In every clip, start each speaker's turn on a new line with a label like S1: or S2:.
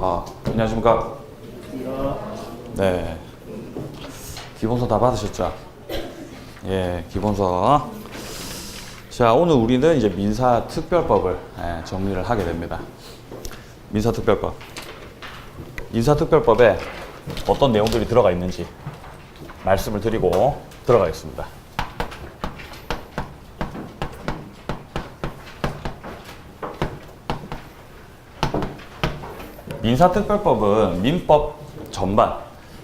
S1: 안녕하십니까. 네. 기본서 다 받으셨죠? 예, 기본서. 자, 오늘 우리는 이제 민사특별법을 정리를 하게 됩니다. 민사특별법. 민사특별법에 어떤 내용들이 들어가 있는지 말씀을 드리고 들어가겠습니다. 민사특별법은 민법 전반,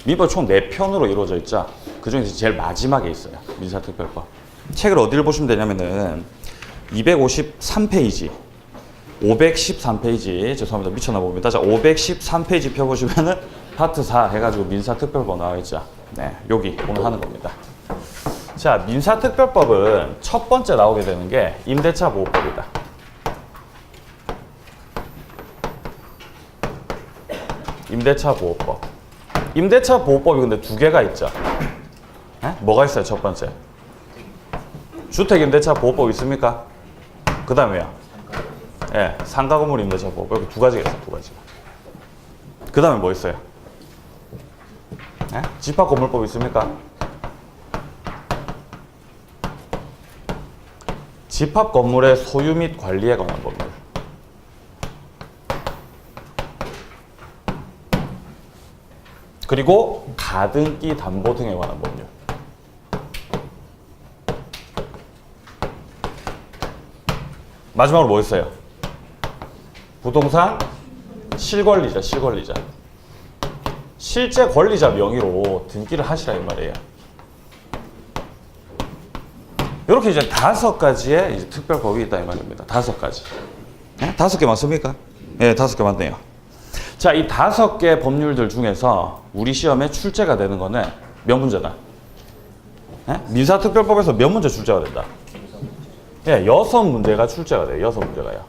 S1: 민법 총 4편으로 이루어져 있죠. 그 중에서 제일 마지막에 있어요. 민사특별법. 책을 어디를 보시면 되냐면은 253페이지, 513페이지, 죄송합니다. 미쳤나 봅니다. 자, 513페이지 펴보시면은 파트 4 해가지고 민사특별법 나와 있죠. 네, 여기 오늘 하는 겁니다. 자, 민사특별법은 첫 번째 나오게 되는 게 임대차 보호법이다. 임대차 보호법. 임대차 보호법이 근데 두 개가 있죠. 뭐가 있어요? 첫 번째. 주택임대차 보호법 있습니까? 그 다음에요. 예, 상가건물 임대차 보호법. 여기 두 가지가 있어요. 두 가지가. 그 다음에 뭐 있어요? 예? 집합건물법 있습니까? 집합건물의 소유 및 관리에 관한 법률. 그리고 가등기 담보 등에 관한 법률. 마지막으로 뭐 있어요? 부동산 실권리자, 실권리자. 실제 권리자 명의로 등기를 하시라 이 말이에요. 이렇게 이제 5가지의 이제 특별법이 있다 이 말입니다. 5가지. 네? 5개 맞습니까? 네, 5개 맞네요. 자, 이 5개 법률들 중에서 우리 시험에 출제가 되는 거는 몇 문제다? 네? 민사특별법에서 몇 문제 출제가 된다? 예, 6문제가 출제가 돼요. 6문제가요.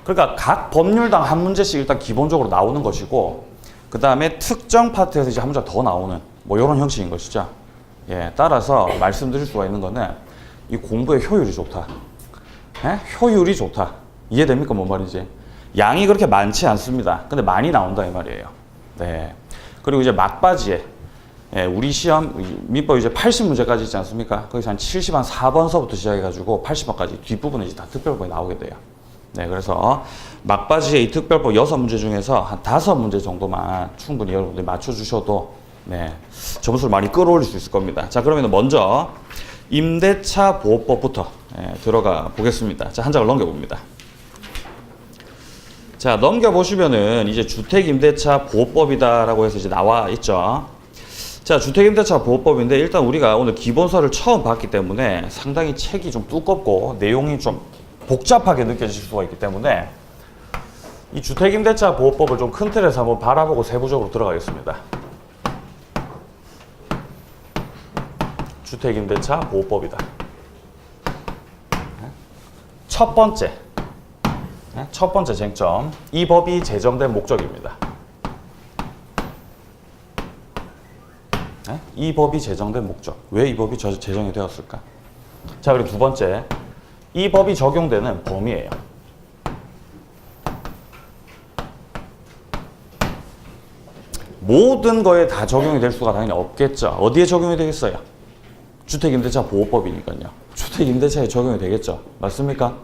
S1: 그러니까 각 법률당 한 문제씩 일단 기본적으로 나오는 것이고, 그 다음에 특정 파트에서 이제 한 문제 더 나오는 뭐 이런 형식인 것이죠. 예, 따라서 말씀드릴 수가 있는 거는 이 공부의 효율이 좋다. 예? 효율이 좋다. 이해됩니까? 뭔 말인지. 양이 그렇게 많지 않습니다. 근데 많이 나온다 이 말이에요. 네. 그리고 이제 막바지에 예, 우리 시험 민법 이제 80문제까지 있지 않습니까? 거기서 한 74번서부터 시작해가지고 80번까지 뒷부분에 이제 다 특별법이 나오게 돼요. 네, 그래서 막바지에 이 특별법 6문제 중에서 한 5문제 정도만 충분히 여러분들이 맞춰주셔도 네, 점수를 많이 끌어올릴 수 있을 겁니다. 자, 그러면 먼저 임대차 보호법부터 들어가 보겠습니다. 자, 한 장을 넘겨봅니다. 자, 넘겨보시면은 이제 주택임대차 보호법이다라고 해서 이제 나와 있죠. 자, 주택임대차 보호법인데 일단 우리가 오늘 기본서를 처음 봤기 때문에 상당히 책이 좀 두껍고 내용이 좀 복잡하게 느껴질 수가 있기 때문에 이 주택임대차 보호법을 좀 큰 틀에서 한번 바라보고 세부적으로 들어가겠습니다. 주택임대차 보호법이다. 첫 번째 쟁점, 이 법이 제정된 목적입니다. 이 법이 제정된 목적. 왜 이 법이 제정이 되었을까? 자, 그리고 두 번째, 이 법이 적용되는 범위예요. 모든 거에 다 적용이 될 수가 당연히 없겠죠. 어디에 적용이 되겠어요? 주택임대차 보호법이니까요. 주택임대차에 적용이 되겠죠. 맞습니까?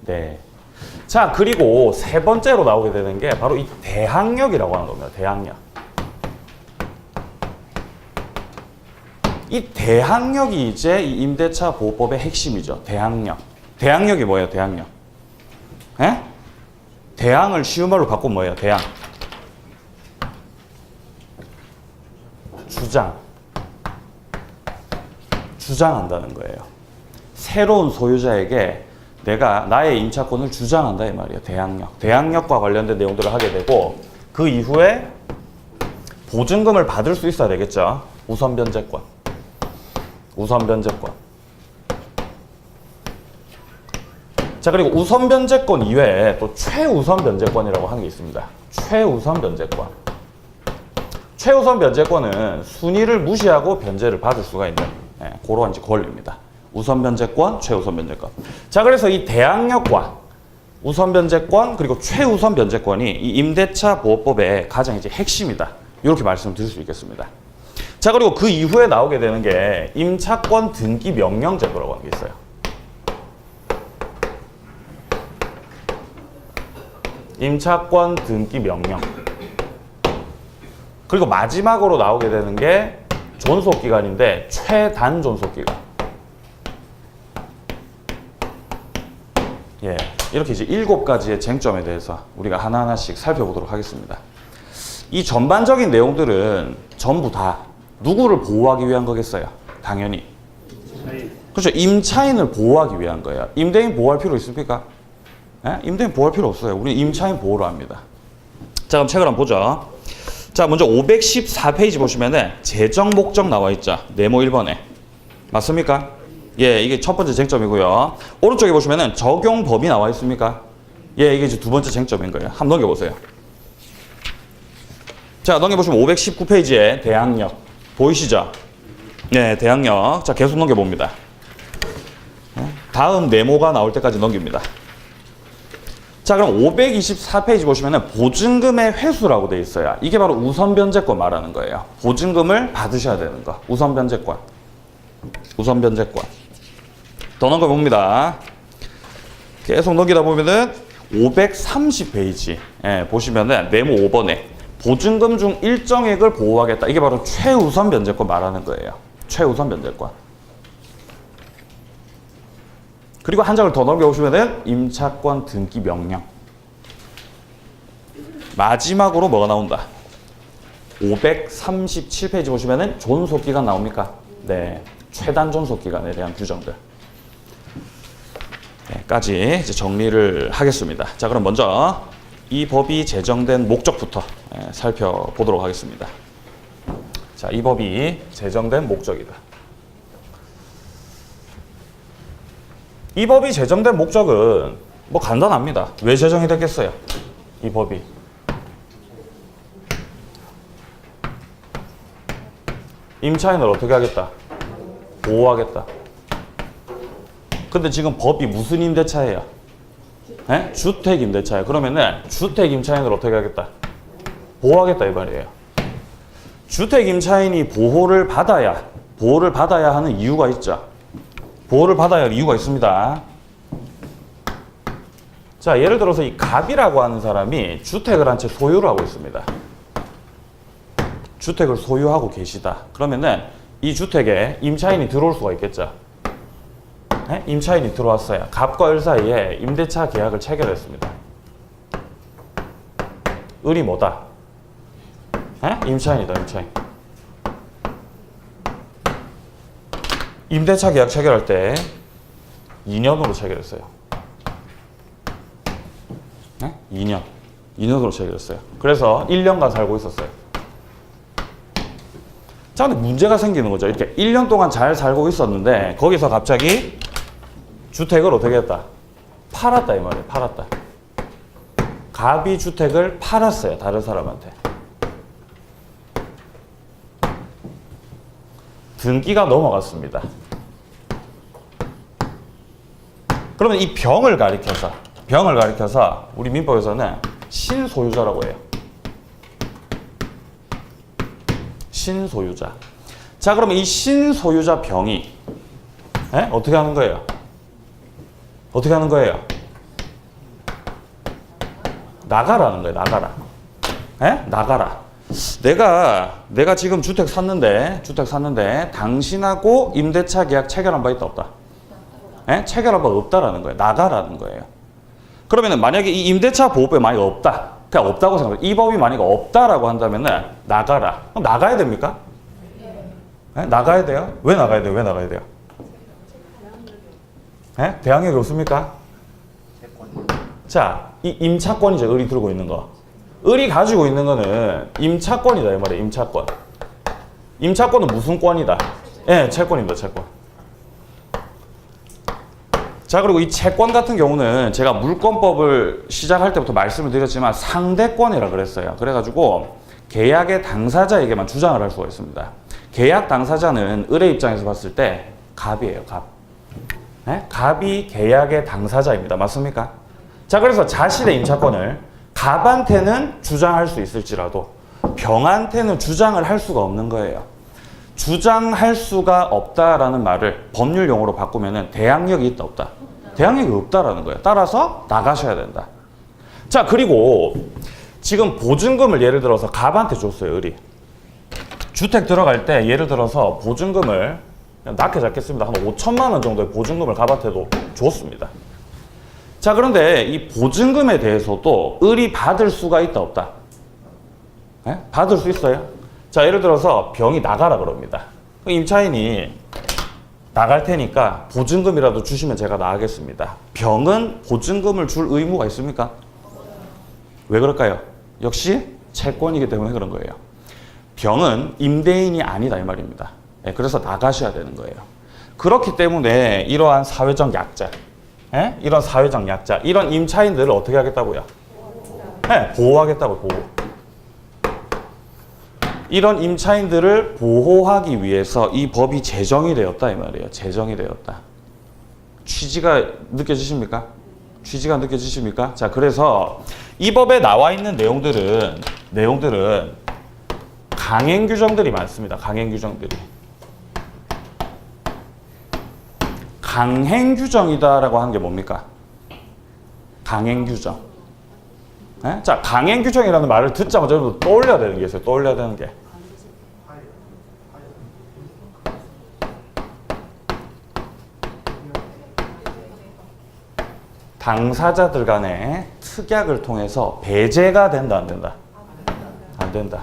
S1: 네. 자, 그리고 세 번째로 나오게 되는 게 바로 이 대항력이라고 하는 겁니다. 대항력. 이 대항력이 이제 이 임대차 보호법의 핵심이죠. 대항력. 대항력이 뭐예요? 대항력. 에? 대항을 쉬운 말로 바꾸면 뭐예요? 대항. 주장한다는 거예요. 새로운 소유자에게 내가 나의 임차권을 주장한다 이 말이에요. 대항력. 대항력과 관련된 내용들을 하게 되고 그 이후에 보증금을 받을 수 있어야 되겠죠. 우선 변제권. 자, 그리고 우선 변제권 이외에 또 최우선 변제권이라고 하는 게 있습니다. 최우선 변제권. 최우선 변제권은 순위를 무시하고 변제를 받을 수가 있는 그러한 권리입니다. 우선 변제권, 최우선 변제권. 자, 그래서 이 대항력과 우선 변제권 그리고 최우선 변제권이 이 임대차 보호법의 가장 이제 핵심이다. 이렇게 말씀드릴 수 있겠습니다. 자, 그리고 그 이후에 나오게 되는 게 임차권 등기 명령 제도라고 하는 게 있어요. 임차권 등기 명령. 그리고 마지막으로 나오게 되는 게 존속기간인데 최단 존속기간. 예, 이렇게 이제 7가지의 쟁점에 대해서 우리가 하나하나씩 살펴보도록 하겠습니다. 이 전반적인 내용들은 전부 다 누구를 보호하기 위한 거겠어요? 당연히. 그렇죠. 임차인을 보호하기 위한 거예요. 임대인 보호할 필요 있습니까? 예? 임대인 보호할 필요 없어요. 우리는 임차인 보호를 합니다. 자, 그럼 책을 한번 보죠. 자, 먼저 514페이지 보시면은 재정 목적 나와 있죠. 네모 1번에. 맞습니까? 예, 이게 첫 번째 쟁점이고요. 오른쪽에 보시면은 적용 범위 나와 있습니까? 예, 이게 이제 두 번째 쟁점인 거예요. 한번 넘겨보세요. 자, 넘겨보시면 519페이지에 대항력. 보이시죠? 네, 대항력. 자, 계속 넘겨봅니다. 다음 네모가 나올 때까지 넘깁니다. 자, 그럼 524페이지 보시면은 보증금의 회수라고 돼 있어요. 이게 바로 우선 변제권 말하는 거예요. 보증금을 받으셔야 되는 거. 우선 변제권. 우선 변제권. 더 넘겨봅니다. 계속 넘기다 보면은 530페이지 예, 보시면은 네모 5번에 보증금 중 일정액을 보호하겠다. 이게 바로 최우선 변제권 말하는 거예요. 최우선 변제권. 그리고 한 장을 더 넘겨보시면은 임차권 등기 명령. 마지막으로 뭐가 나온다? 537페이지 보시면은 존속기간 나옵니까? 네, 최단 존속기간에 대한 규정들. 네, 까지 이제 정리를 하겠습니다. 자, 그럼 먼저 이 법이 제정된 목적부터 살펴보도록 하겠습니다. 자, 이 법이 제정된 목적이다. 이 법이 제정된 목적은 뭐 간단합니다. 왜 제정이 됐겠어요? 이 법이. 임차인을 어떻게 하겠다? 보호하겠다. 근데 지금 법이 무슨 임대차예요? 네? 주택 임대차예요. 그러면은 주택 임차인을 어떻게 하겠다? 보호하겠다 이 말이에요. 주택 임차인이 보호를 받아야 하는 이유가 있죠. 보호를 받아야 할 이유가 있습니다. 자, 예를 들어서 이 갑이라고 하는 사람이 주택을 한 채 소유를 하고 있습니다. 주택을 소유하고 계시다. 그러면은 이 주택에 임차인이 들어올 수가 있겠죠. 네? 임차인이 들어왔어요. 갑과 을 사이에 임대차 계약을 체결했습니다. 을이 뭐다? 네? 임차인이다, 임차인. 임대차 계약 체결할 때 2년으로 체결했어요. 네? 2년으로 체결했어요. 그래서 1년간 살고 있었어요. 자, 근데 문제가 생기는 거죠. 이렇게 1년 동안 잘 살고 있었는데 거기서 갑자기 주택을 어떻게 했다? 팔았다 이 말이에요. 팔았다. 갑이 주택을 팔았어요. 다른 사람한테. 등기가 넘어갔습니다. 그러면 이 병을 가리켜서 우리 민법에서는 신소유자라고 해요. 신소유자. 자, 그러면 이 신소유자 병이 어떻게 하는 거예요? 어떻게 하는 거예요? 나가라는 거예요. 나가라. 나가라. 내가 지금 주택 샀는데 당신하고 임대차 계약 체결한 바 있다 없다? 체결한 바 없다라는 거예요. 나가라는 거예요. 그러면은 만약에 이 임대차 보호법에 만약에 없다. 그냥 없다고 생각해요. 이 법이 만약에 없다라고 한다면은 나가라. 그럼 나가야 됩니까? 나가야 돼요? 왜 나가야 돼요? 왜 나가야 돼요? 대항력이 없습니까? 자, 이 임차권이죠. 을이 들고 있는 거. 을이 가지고 있는 거는 임차권이다 이 말이에요. 임차권. 임차권은 무슨 권이다? 채권입니다. 채권. 자, 그리고 이 채권 같은 경우는 제가 물권법을 시작할 때부터 말씀을 드렸지만 상대권이라 그랬어요. 그래가지고 계약의 당사자에게만 주장을 할 수가 있습니다. 계약 당사자는 을의 입장에서 봤을 때 갑이에요. 갑. 갑이 계약의 당사자입니다. 맞습니까? 자, 그래서 자신의 임차권을 갑한테는 주장할 수 있을지라도 병한테는 주장을 할 수가 없는 거예요. 주장할 수가 없다라는 말을 법률 용어로 바꾸면은 대항력이 있다 없다? 대항력이 없다라는 거예요. 따라서 나가셔야 된다. 자, 그리고 지금 보증금을 예를 들어서 갑한테 줬어요, 을이. 주택 들어갈 때 예를 들어서 보증금을 그냥 낮게 잡겠습니다. 한 5천만 원 정도의 보증금을 갑한테도 줬습니다. 자, 그런데 이 보증금에 대해서도 을이 받을 수가 있다 없다? 네? 받을 수 있어요? 자, 예를 들어서 병이 나가라 그럽니다. 임차인이 나갈 테니까 보증금이라도 주시면 제가 나가겠습니다. 병은 보증금을 줄 의무가 있습니까? 왜 그럴까요? 역시 채권이기 때문에 그런 거예요. 병은 임대인이 아니다 이 말입니다. 네, 그래서 나가셔야 되는 거예요. 그렇기 때문에 이러한 사회적 약자, 네? 이런 사회적 약자, 이런 임차인들을 어떻게 하겠다고요? 네, 보호하겠다고 보호. 이런 임차인들을 보호하기 위해서 이 법이 제정이 되었다 이 말이에요. 제정이 되었다. 취지가 느껴지십니까? 취지가 느껴지십니까? 자, 그래서 이 법에 나와 있는 내용들은 강행 규정들이 많습니다. 강행 규정들이. 강행 규정이다라고 하는 게 뭡니까? 강행 규정. 네? 자, 강행 규정이라는 말을 듣자마자 여러분 떠올려야 되는 게 있어요. 떠올려야 되는 게. 당사자들 간의 특약을 통해서 배제가 된다, 안 된다? 안 된다.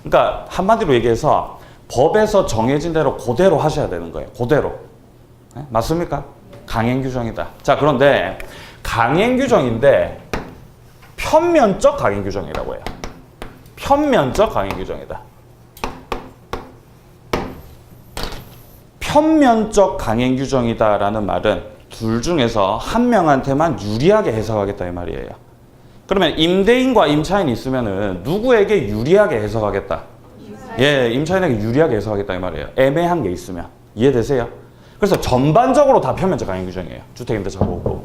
S1: 그러니까 한마디로 얘기해서 법에서 정해진 대로 그대로 하셔야 되는 거예요. 그대로. 네? 맞습니까? 강행 규정이다. 자, 그런데 강행 규정인데 편면적 강행 규정이라고 해요. 편면적 강행 규정이다. 편면적 강행 규정이다라는 말은 둘 중에서 한 명한테만 유리하게 해석하겠다 이 말이에요. 그러면 임대인과 임차인이 있으면은 누구에게 유리하게 해석하겠다? 예, 임차인에게 유리하게 해석하겠다 이 말이에요. 애매한 게 있으면. 이해되세요? 그래서 전반적으로 다 편면적 강행 규정이에요. 주택임대차 보호법.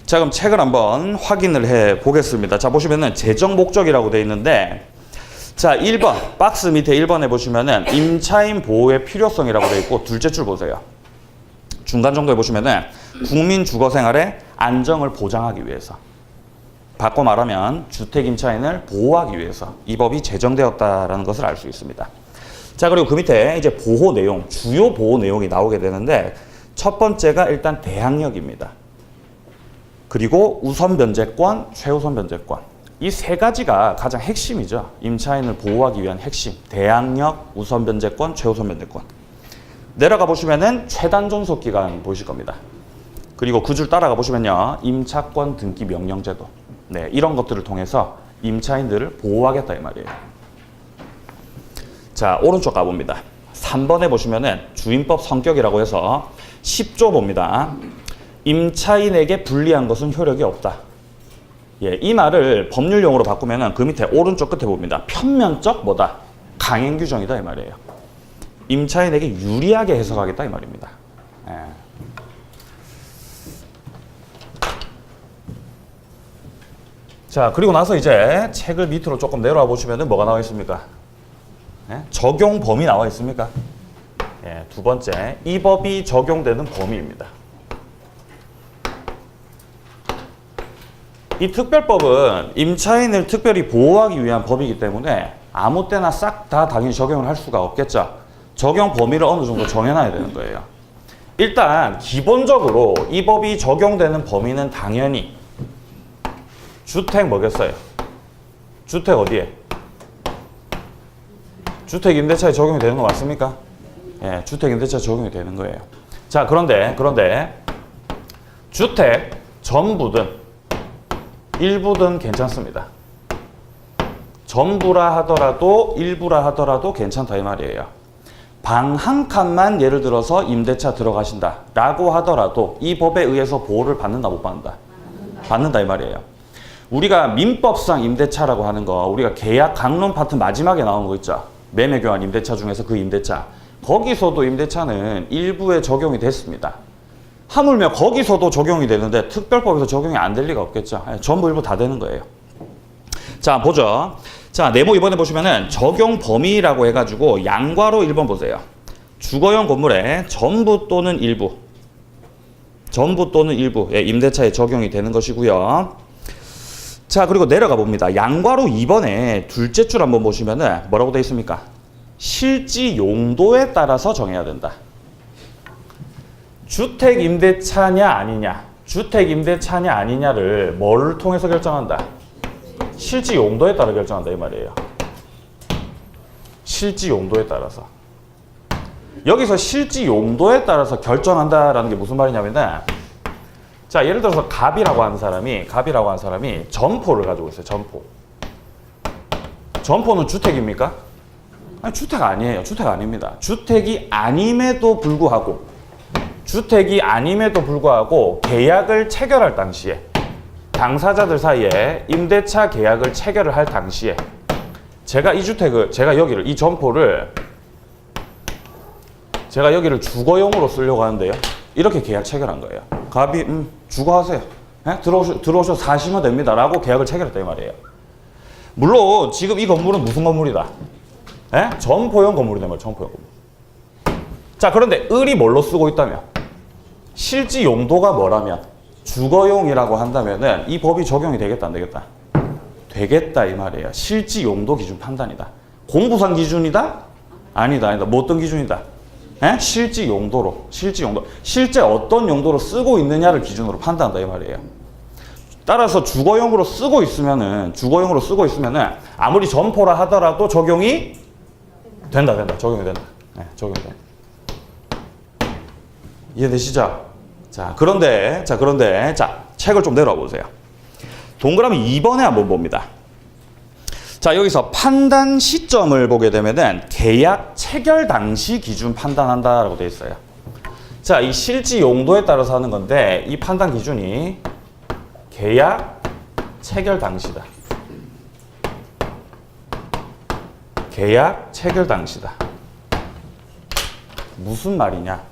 S1: 자, 그럼 책을 한번 확인을 해 보겠습니다. 자, 보시면은 재정 목적이라고 되어 있는데, 자, 1번 박스 밑에 1번에 보시면은 임차인 보호의 필요성이라고 되어 있고, 둘째 줄 보세요. 중간 정도에 보시면은 국민 주거 생활의 안정을 보장하기 위해서, 바꿔 말하면 주택 임차인을 보호하기 위해서 이 법이 제정되었다라는 것을 알 수 있습니다. 자, 그리고 그 밑에 이제 보호 내용, 주요 보호 내용이 나오게 되는데, 첫 번째가 일단 대항력입니다. 그리고 우선 변제권, 최우선 변제권. 이 세 가지가 가장 핵심이죠. 임차인을 보호하기 위한 핵심. 대항력, 우선 변제권, 최우선 변제권. 내려가 보시면은 최단 존속 기간 보이실 겁니다. 그리고 그 줄 따라가 보시면요. 임차권 등기 명령제도. 네, 이런 것들을 통해서 임차인들을 보호하겠다 이 말이에요. 자, 오른쪽 가봅니다. 3번에 보시면은 주임법 성격이라고 해서 10조 봅니다. 임차인에게 불리한 것은 효력이 없다. 예, 이 말을 법률 용어로 바꾸면은 그 밑에 오른쪽 끝에 봅니다. 편면적 뭐다? 강행 규정이다 이 말이에요. 임차인에게 유리하게 해석하겠다 이 말입니다. 예. 자, 그리고 나서 이제 책을 밑으로 조금 내려와 보시면은 뭐가 나와 있습니까? 예? 적용 범위 나와 있습니까? 예, 두 번째, 이 법이 적용되는 범위입니다. 이 특별법은 임차인을 특별히 보호하기 위한 법이기 때문에 아무 때나 싹 다 당연히 적용을 할 수가 없겠죠. 적용 범위를 어느 정도 정해놔야 되는 거예요. 일단 기본적으로 이 법이 적용되는 범위는 당연히 주택 뭐겠어요? 주택 어디에? 주택 임대차에 적용이 되는 거 맞습니까? 예, 주택 임대차에 적용이 되는 거예요. 자, 그런데 주택 전부든 일부든 괜찮습니다. 전부라 하더라도 일부라 하더라도 괜찮다 이 말이에요. 방 한 칸만 예를 들어서 임대차 들어가신다 라고 하더라도 이 법에 의해서 보호를 받는다 못 받는다? 받는다 이 말이에요. 우리가 민법상 임대차라고 하는 거, 우리가 계약 강론 파트 마지막에 나오는 거 있죠. 매매 교환 임대차 중에서 그 임대차, 거기서도 임대차는 일부에 적용이 됐습니다. 하물며 거기서도 적용이 되는데 특별법에서 적용이 안 될 리가 없겠죠. 전부 일부 다 되는 거예요. 자, 보죠. 자, 네모 이번에 보시면은 적용 범위라고 해가지고 양괄호 1번 보세요. 주거용 건물에 전부 또는 일부 임대차에 적용이 되는 것이고요. 자, 그리고 내려가 봅니다. 양괄호 2번에 둘째 줄 한번 보시면은 뭐라고 되어 있습니까? 실지 용도에 따라서 정해야 된다. 주택 임대차냐 아니냐, 주택 임대차냐 아니냐를 뭐를 통해서 결정한다? 실지 용도에 따라 결정한다 이 말이에요. 실지 용도에 따라서. 여기서 실지 용도에 따라서 결정한다라는 게 무슨 말이냐면은, 자, 예를 들어서 갑이라고 하는 사람이 점포를 가지고 있어요. 점포는 주택입니까? 아니, 주택 아니에요. 주택 아닙니다. 주택이 아님에도 불구하고 계약을 체결할 당시에, 당사자들 사이에 임대차 계약을 체결을 할 당시에 제가 이 점포를 주거용으로 쓰려고 하는데요. 이렇게 계약 체결한 거예요. 갑이 주거하세요. 들어오셔서 사시면 됩니다. 라고 계약을 체결했다 이 말이에요. 물론 지금 이 건물은 무슨 건물이다? 점포용 건물이다 말이에요. 점포용 건물. 자, 그런데 을이 뭘로 쓰고 있다면, 실지 용도가 뭐라면, 주거용이라고 한다면은 이 법이 적용이 되겠다 안 되겠다? 되겠다 이 말이에요. 실지 용도 기준 판단이다. 공부상 기준이다? 아니다. 뭐 어떤 기준이다? 실지 용도로. 실제 어떤 용도로 쓰고 있느냐를 기준으로 판단한다 이 말이에요. 따라서 주거용으로 쓰고 있으면은 아무리 점포라 하더라도 적용이 된다. 적용이 된다. 적용이 된다. 이해되시죠? 자, 그런데 책을 좀 내려와 보세요. 동그라미 2번에 한번 봅니다. 자, 여기서 판단 시점을 보게 되면은 계약 체결 당시 기준 판단한다라고 되어 있어요. 자, 이 실지 용도에 따라서 하는 건데 이 판단 기준이 계약 체결 당시다. 계약 체결 당시다. 무슨 말이냐?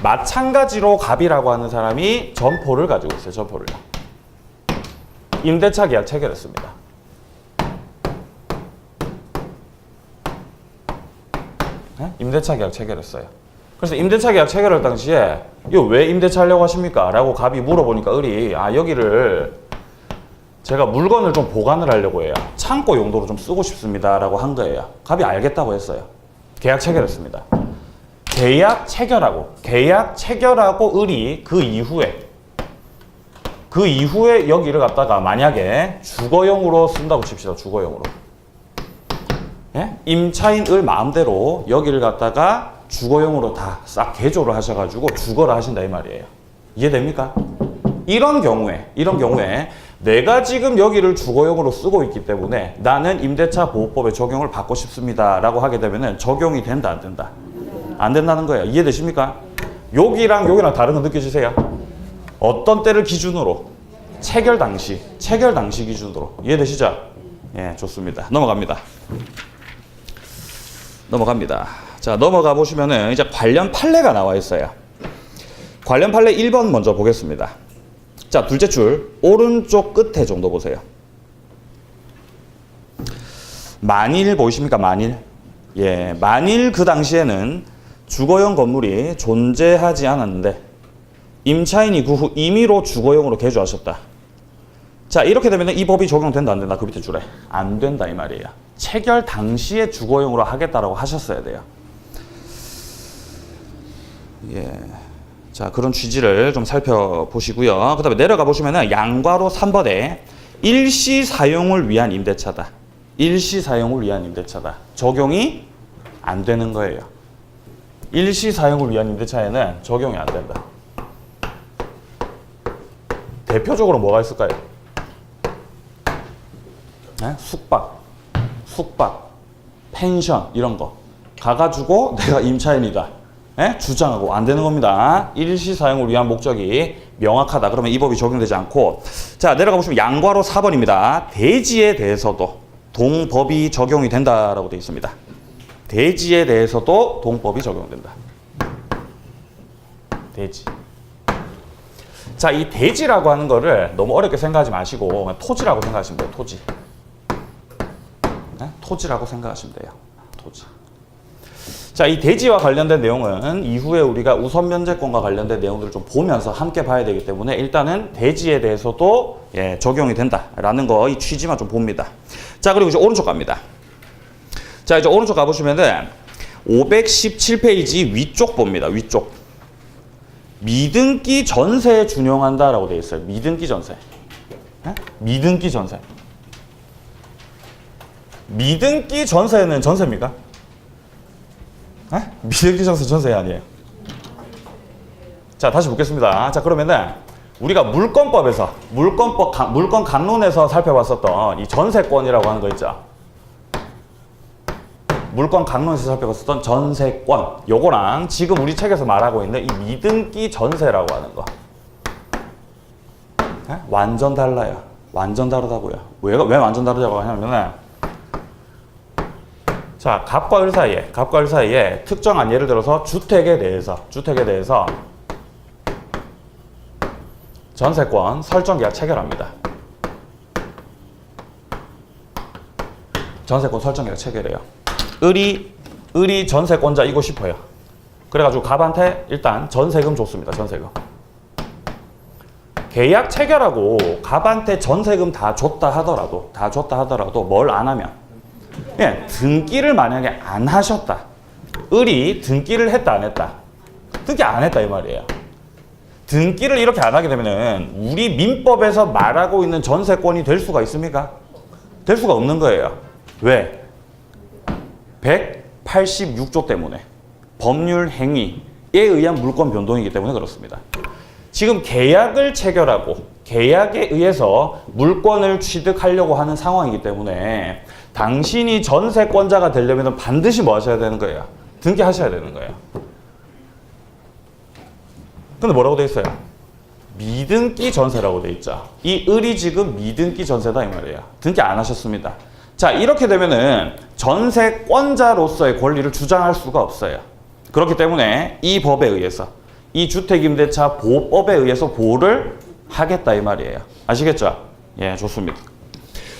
S1: 마찬가지로 갑이라고 하는 사람이 점포를 가지고 있어요. 점포를. 임대차 계약 체결했습니다. 임대차 계약 체결했어요. 그래서 임대차 계약 체결할 당시에 이거 왜 임대차 하려고 하십니까? 라고 갑이 물어보니까 을이 여기를 제가 물건을 좀 보관을 하려고 해요. 창고 용도로 좀 쓰고 싶습니다. 라고 한 거예요. 갑이 알겠다고 했어요. 계약 체결했습니다. 계약 체결하고 을이 그 이후에 여기를 갖다가 만약에 주거용으로 쓴다고 칩시다. 주거용으로. 임차인 을 마음대로 여기를 갖다가 주거용으로 다 싹 개조를 하셔가지고 주거를 하신다 이 말이에요. 이해됩니까? 이런 경우에 내가 지금 여기를 주거용으로 쓰고 있기 때문에 나는 임대차 보호법의 적용을 받고 싶습니다. 라고 하게 되면은 적용이 된다 안 된다? 안 된다는 거예요. 이해되십니까? 여기랑 다른 거 느껴지세요? 어떤 때를 기준으로? 체결 당시 기준으로. 이해되시죠? 예, 좋습니다. 넘어갑니다. 자, 넘어가 보시면은 이제 관련 판례가 나와 있어요. 관련 판례 1번 먼저 보겠습니다. 자, 둘째 줄 오른쪽 끝에 정도 보세요. 만일 보이십니까? 만일 그 당시에는 주거용 건물이 존재하지 않았는데 임차인이 그 후 임의로 주거용으로 개조하셨다. 자, 이렇게 되면 이 법이 적용된다 안 된다? 그 밑에 줄에 안 된다 이 말이에요. 체결 당시에 주거용으로 하겠다라고 하셨어야 돼요. 자, 그런 취지를 좀 살펴보시고요. 그 다음에 내려가 보시면은 양괄호 3번에 일시 사용을 위한 임대차다. 적용이 안 되는 거예요. 일시 사용을 위한 임대차에는 적용이 안 된다. 대표적으로 뭐가 있을까요? 숙박, 펜션 이런 거 가가지고 내가 임차인이다 주장하고 안 되는 겁니다. 일시 사용을 위한 목적이 명확하다. 그러면 이 법이 적용되지 않고, 자, 내려가 보시면 양괄호 4번입니다. 대지에 대해서도 동법이 적용이 된다라고 되어 있습니다. 대지에 대해서도 동법이 적용된다. 대지. 자, 이 대지라고 하는 거를 너무 어렵게 생각하지 마시고 그냥 토지라고 생각하시면 돼요. 토지. 네? 토지라고 생각하시면 돼요. 토지. 자, 이 대지와 관련된 내용은 이후에 우리가 우선 면제권과 관련된 내용들을 좀 보면서 함께 봐야 되기 때문에 일단은 대지에 대해서도 적용이 된다라는 거 이 취지만 좀 봅니다. 자, 그리고 이제 오른쪽 갑니다. 자, 이제 오른쪽 가보시면은 517페이지 위쪽 봅니다. 위쪽. 미등기 전세에 준용한다라고 되어 있어요. 미등기 전세. 네? 미등기 전세. 미등기 전세는 전세입니까? 네? 미등기 전세 전세 아니에요. 자, 다시 묻겠습니다. 자, 그러면은 우리가 물권법에서 물권 강론에서 살펴봤었던 이 전세권이라고 하는 거 있죠. 물권 강론에서 살펴봤었던 전세권, 요거랑 지금 우리 책에서 말하고 있는 이 미등기 전세라고 하는 거 완전 달라요. 완전 다르다고요. 왜 완전 다르다고 하냐면은 자, 갑과 을 사이에 특정한 예를 들어서 주택에 대해서 전세권 설정 계약 체결합니다. 전세권 설정 계약 체결해요. 을이 전세권자이고 싶어요. 그래가지고 갑한테 일단 전세금 줬습니다. 전세금. 계약 체결하고 갑한테 전세금 다 줬다 하더라도 뭘 안 하면 등기를 만약에 안 하셨다. 을이 등기를 했다 안 했다. 등기 안 했다 이 말이에요. 등기를 이렇게 안 하게 되면은 우리 민법에서 말하고 있는 전세권이 될 수가 있습니까? 될 수가 없는 거예요. 왜? 186조 때문에 법률 행위에 의한 물권 변동이기 때문에 그렇습니다. 지금 계약을 체결하고 계약에 의해서 물권을 취득하려고 하는 상황이기 때문에 당신이 전세권자가 되려면 반드시 뭐 하셔야 되는 거예요? 등기하셔야 되는 거예요. 근데 뭐라고 돼 있어요? 미등기 전세라고 돼 있죠. 이 을이 지금 미등기 전세다 이 말이에요. 등기 안 하셨습니다. 자, 이렇게 되면은 전세권자로서의 권리를 주장할 수가 없어요. 그렇기 때문에 이 법에 의해서 이 주택임대차 보호법에 의해서 보호를 하겠다 이 말이에요. 아시겠죠? 예, 좋습니다.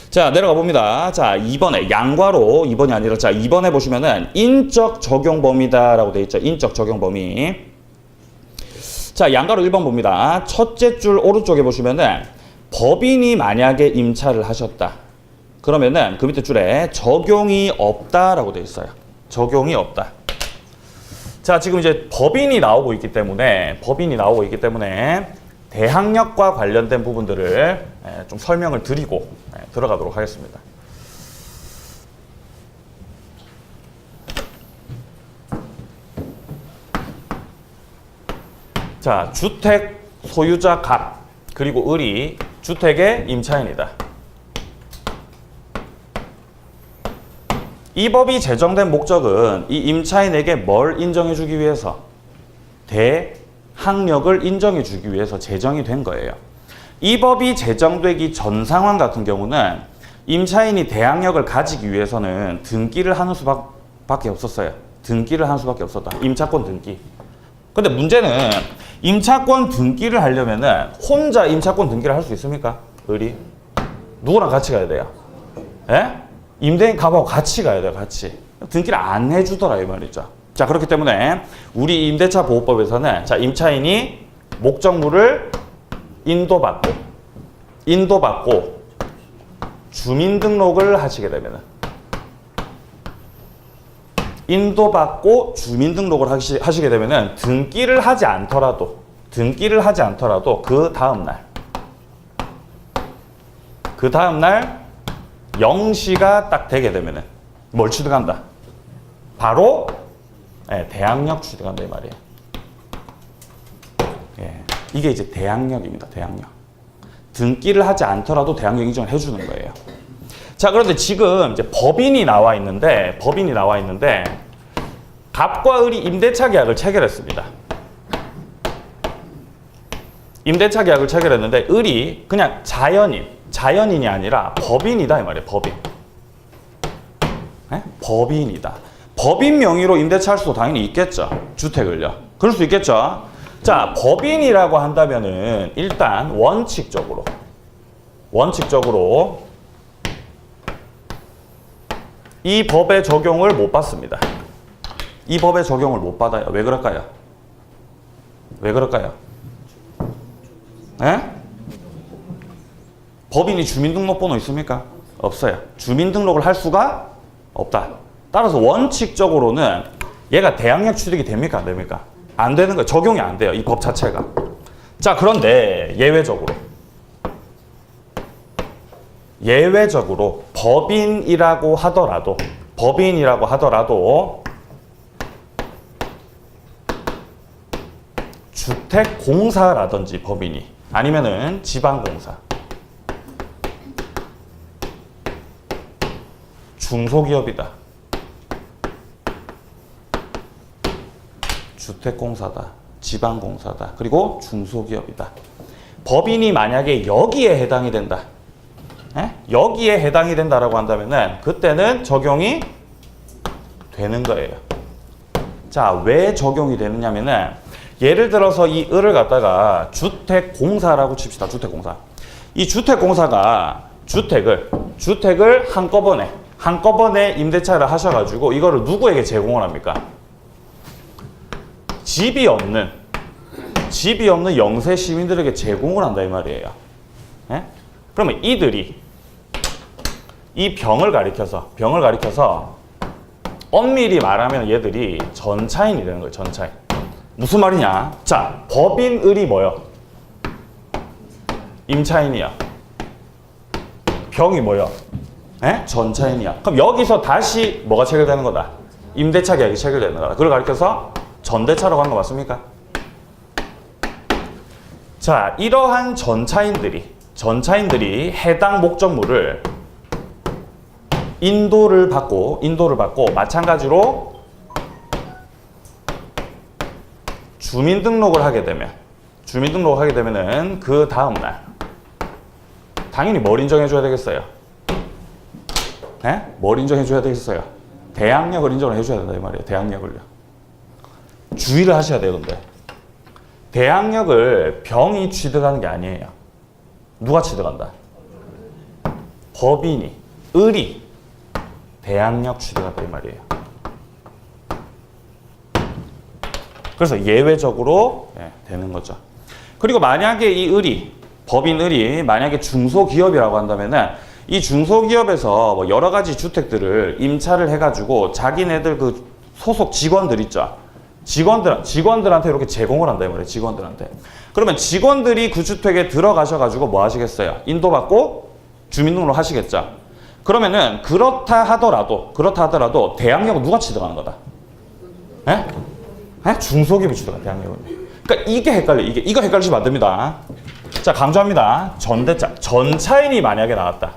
S1: 자, 내려가 봅니다. 자, 2번에 양과로 2번이 아니라 자, 2번에 보시면은 인적 적용 범위다라고 돼 있죠. 인적 적용 범위. 자, 양가로 1번 봅니다. 첫째 줄 오른쪽에 보시면은 법인이 만약에 임차를 하셨다. 그러면은 그 밑에 줄에 적용이 없다라고 되어 있어요. 적용이 없다. 자, 지금 이제 법인이 나오고 있기 때문에 대항력과 관련된 부분들을 좀 설명을 드리고 들어가도록 하겠습니다. 자, 주택 소유자 갑 그리고 을이 주택의 임차인이다. 이 법이 제정된 목적은 이 임차인에게 뭘 인정해주기 위해서? 대항력을 인정해주기 위해서 제정이 된 거예요. 이 법이 제정되기 전 상황 같은 경우는 임차인이 대항력을 가지기 위해서는 등기를 하는 수밖에 없었어요. 등기를 하는 수밖에 없었다. 임차권 등기. 근데 문제는 임차권 등기를 하려면은 혼자 임차권 등기를 할 수 있습니까? 을이? 누구랑 같이 가야 돼요? 예? 임대인 갑하고 같이 가야 돼요. 같이. 등기를 안 해주더라 이 말이죠. 자, 그렇기 때문에 우리 임대차 보호법에서는 자, 임차인이 목적물을 인도받고 주민등록을 하시게 되면은 인도받고 주민등록을 하시게 되면은 등기를 하지 않더라도 그 다음날 0시가 딱 되게 되면은 뭘 취득한다? 바로 대항력 취득한다 이 말이에요. 이게 이제 대항력입니다. 대항력. 등기를 하지 않더라도 대항력 인정을 해주는 거예요. 자, 그런데 지금 이제 법인이 나와 있는데 갑과 을이 임대차 계약을 체결했습니다. 임대차 계약을 체결했는데 을이 그냥 자연인이 아니라 법인이다 이 말이에요. 법인. 법인이다. 법인 명의로 임대차 할 수도 당연히 있겠죠. 주택을요. 그럴 수 있겠죠. 자, 법인이라고 한다면은 일단 원칙적으로 이 법의 적용을 못 받습니다. 이 법의 적용을 못 받아요. 왜 그럴까요? 에? 법인이 주민등록번호 있습니까? 없어요. 주민등록을 할 수가 없다. 따라서 원칙적으로는 얘가 대항력 취득이 됩니까? 안 됩니까? 안 되는 거예요. 적용이 안 돼요. 이 법 자체가. 자, 그런데 예외적으로 법인이라고 하더라도 주택공사라든지 법인이 아니면은 지방공사, 중소기업이다. 주택공사다. 지방공사다. 그리고 중소기업이다. 법인이 만약에 여기에 해당이 된다. 여기에 해당이 된다라고 한다면은 그때는 적용이 되는 거예요. 자, 왜 적용이 되느냐면은 예를 들어서 이 을을 갖다가 주택공사라고 칩시다. 주택공사. 이 주택공사가 주택을 한꺼번에 임대차를 하셔가지고 이거를 누구에게 제공을 합니까? 집이 없는 영세 시민들에게 제공을 한다 이 말이에요. 그러면 이들이 이 병을 가리켜서 엄밀히 말하면 얘들이 전차인이 되는 거예요. 전차인. 무슨 말이냐? 자, 법인을이 뭐요? 임차인이야. 병이 뭐요? 전차인이야. 그럼 여기서 다시 뭐가 체결되는 거다? 임대차 계약이 체결되는 거다. 그걸 가리켜서 전대차라고 하는 거 맞습니까? 자, 이러한 전차인들이 해당 목적물을 인도를 받고 마찬가지로 주민등록을 하게 되면은 그 다음 날 당연히 뭘 인정해 줘야 되겠어요? 뭘 인정해 줘야 되겠어요? 대항력을 인정을 해 줘야 된다 이 말이에요. 대항력을요. 주의를 하셔야 돼요. 근데 대항력을 병이 취득하는 게 아니에요. 누가 취득한다? 법인이, 을이 대항력 취득한다 이 말이에요. 그래서 예외적으로 되는 거죠. 그리고 만약에 이 법인 을이 만약에 중소기업이라고 한다면은 이 중소기업에서 뭐 여러 가지 주택들을 임차를 해가지고 자기네들 그 소속 직원들 있죠. 직원들한테 이렇게 제공을 한다 이 말이에요. 직원들한테. 그러면 직원들이 그 주택에 들어가셔가지고 뭐 하시겠어요? 인도받고 주민등록 하시겠죠. 그러면은 그렇다 하더라도 대항력은 누가 취득하는 거다? 중소기업이 취득한 대항력은. 그러니까 이게 헷갈려. 이거 헷갈리시면 안 됩니다. 자, 강조합니다. 전차인이 만약에 나왔다.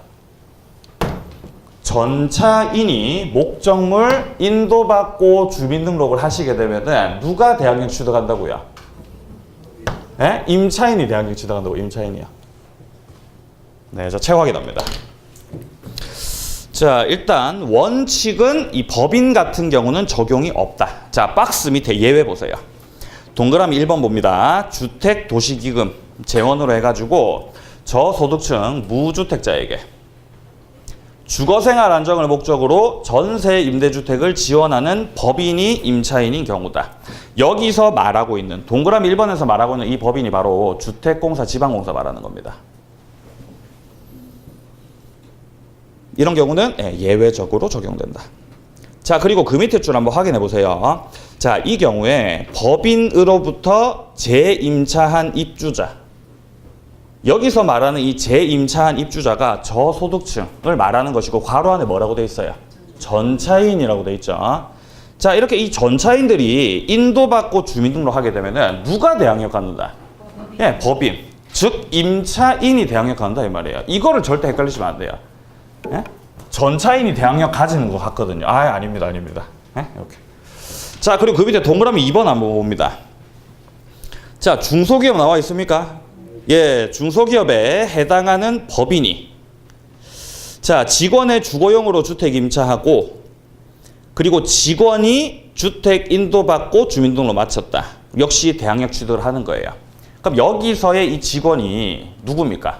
S1: 전차인이 목적물 인도받고 주민등록을 하시게 되면은 누가 대항력 취득한다고요? 임차인이 대항력 취득한다고. 임차인이요. 네, 자, 채 확인합니다. 자, 일단 원칙은 이 법인 같은 경우는 적용이 없다. 자, 박스 밑에 예외 보세요. 동그라미 1번 봅니다. 주택도시기금 재원으로 해가지고 저소득층 무주택자에게 주거생활 안정을 목적으로 전세 임대주택을 지원하는 법인이 임차인인 경우다. 여기서 말하고 있는 동그라미 1번에서 말하고 있는 이 법인이 바로 주택공사, 지방공사 말하는 겁니다. 이런 경우는 예외적으로 적용된다. 자, 그리고 그 밑에 줄 한번 확인해 보세요. 자, 이 경우에 법인으로부터 재임차한 입주자. 여기서 말하는 이 재임차한 입주자가 저소득층을 말하는 것이고 괄호 안에 뭐라고 돼 있어요? 전차인이라고 돼 있죠. 자, 이렇게 이 전차인들이 인도받고 주민등록하게 되면은 누가 대항력 갖는다? 법인. 즉 임차인이 대항력 갖는다 이 말이에요. 이거를 절대 헷갈리시면 안 돼요. 전차인이 대항력 가지는 것 같거든요. 아닙니다. 이렇게. 자, 그리고 그 밑에 동그라미 2번 한번 봅니다. 자, 중소기업 나와 있습니까? 예, 중소기업에 해당하는 법인이 자, 직원의 주거용으로 주택 임차하고 그리고 직원이 주택 인도받고 주민등록 마쳤다. 역시 대항력 취득을 하는 거예요. 그럼 여기서의 이 직원이 누굽니까?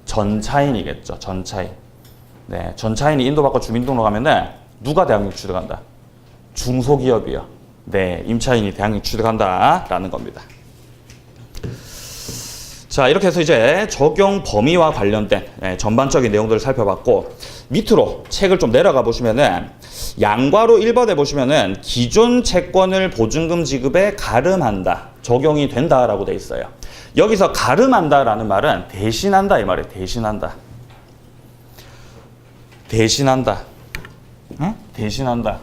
S1: 전차인이겠죠. 전차인. 네, 전차인이 인도받고 주민등록하면은 누가 대항력 취득한다? 중소기업이요. 네, 임차인이 대항력 취득한다라는 겁니다. 자, 이렇게 해서 이제 적용 범위와 관련된 전반적인 내용들을 살펴봤고, 밑으로 책을 좀 내려가 보시면은 양과로 1번에 보시면은 기존 채권을 보증금 지급에 가름한다, 적용이 된다라고 돼 있어요. 여기서 가름한다라는 말은 대신한다 이 말이에요. 대신한다. 대신한다. 응? 대신한다.